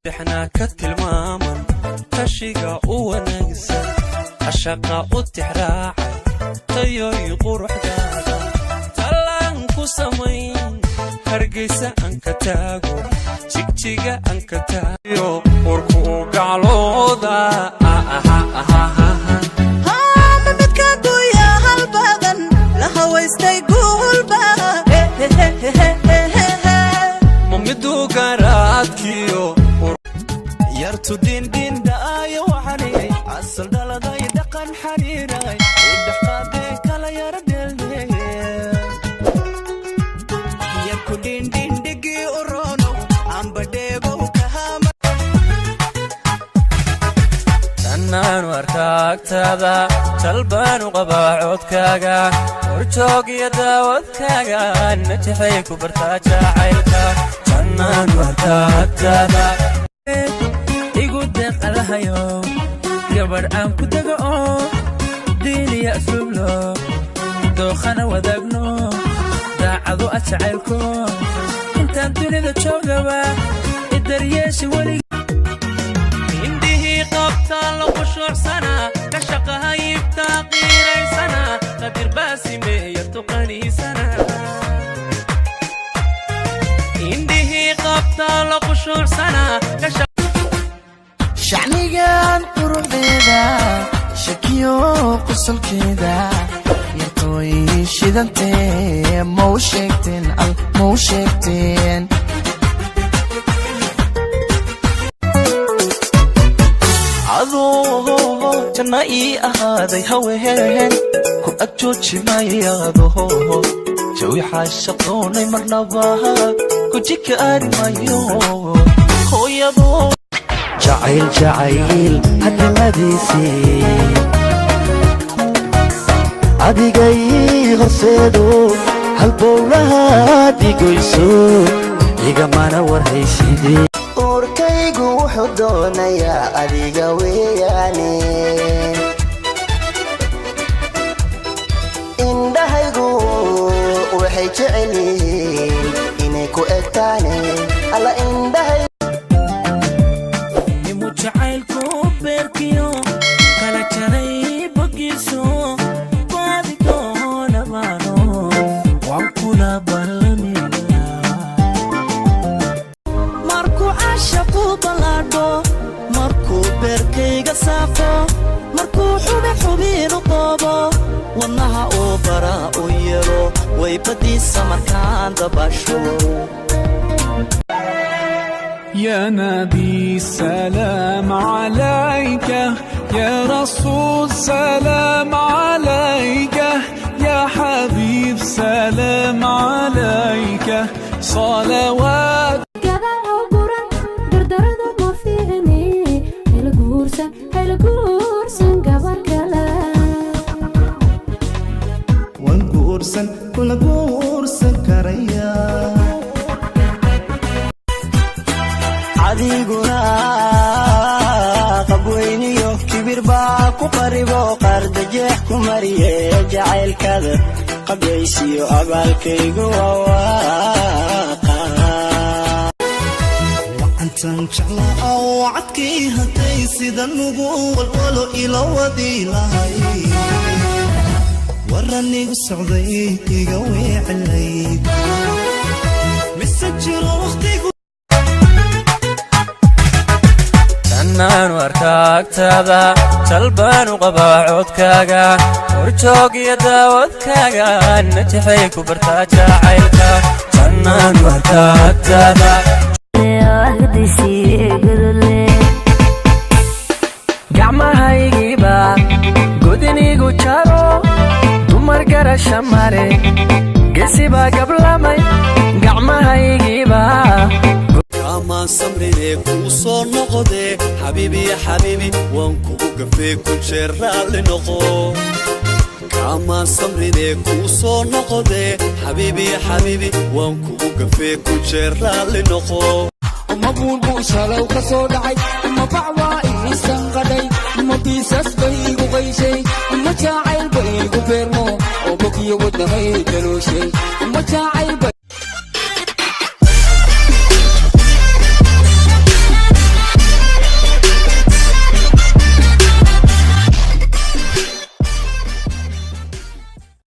احنا كتل ماما تشيقا ونقسا عشاقا وتحراعي تيوي قروح دادا تلانكو سمين هرقيسا انك تاقو تشيقا انك تاقو وركو قعلودا ممدكادو يا هالباغن لهويستي قولبا ممدو قراتكيو yartu din daayo waxani asal daladay dhaqan xariiray idhaqaade kala yar delne yarku din dhigi orono ambadego kahama tanaan warkaagtada talbaan qabaacodkaaga horjoog iyo daawadkaaga najaxay ku bartaa jacaylka tanaan warkaagtada alahayo gabar aan ku dago diiniya asublo dookhana wadaagno daacadu ajacaylko intaan dunida joogaba idaryeeshi welig indhihii qabtaan lagu shuucsana ka shaqaha iibtaa qiiraysana qadir baasimeeya tuqaniisana indhihii qabtaan lagu shuucsana شعنيان قربيدا شكيو قصل كيدا يطوي شيدنتين موشكتين عضو جنائي أهادي هوهين كو أكجوشي ما يادو جوي حاشقوني مرنباها كو جيك آد مايو خويابو جعيل حتى ما ديسي عديقاي غرسيدو هالبولها ديقويسو يقامانا ورهيسيدي أوركايقو حدونا يا أديقاوياني إندهايقو وحي جعلي إنيكو إكتاني ألا إندهاي jacaylku beerkiyo kala jaray bogiso baadigoona baano waan kula ballamina markuu caashaqu balaadho markuu beerkayga saafo markuu xubinu qoobo wadnaha uu bara u yelo way badiisa markaan dabasho يا نبي سلام عليك يا رسول سلام عليك يا حبيب سلام عليك صلوات وانقورسن كل قورسن كريا adiguna qabweyniyo kibir baa ku qaribo qardajeex ku mariye jacaylkada qabyaysiyo abaalkaygu waaqa waantan jeclaa oo cadkii haday sida nugu walwalo ila wadi lahay waranigu socday iga weeclay mise jiro waqtigu tanaan warkaagtada talbaan qabaacodkaaga horjoog iyo daawadkaaga najaxay ku bartaa jacaylka tanaan warkaagtada gacmahaygiiba godinigu jaro dumar garasha mare gesiba gablamay gacmahaygiiba كما سمرني كوسو نقدي حبيبي يا حبيبي وانكو قفي كل شر لنقو كما سمرني كوسو نقدي حبيبي يا حبيبي وانكو قفي كل شر لنقو مبول بوشالو كسو دعي مبعوا إيسان غدي مبيسس بيغو غي beermo oo bogiyo wadnahay kalooshay ma jaacayba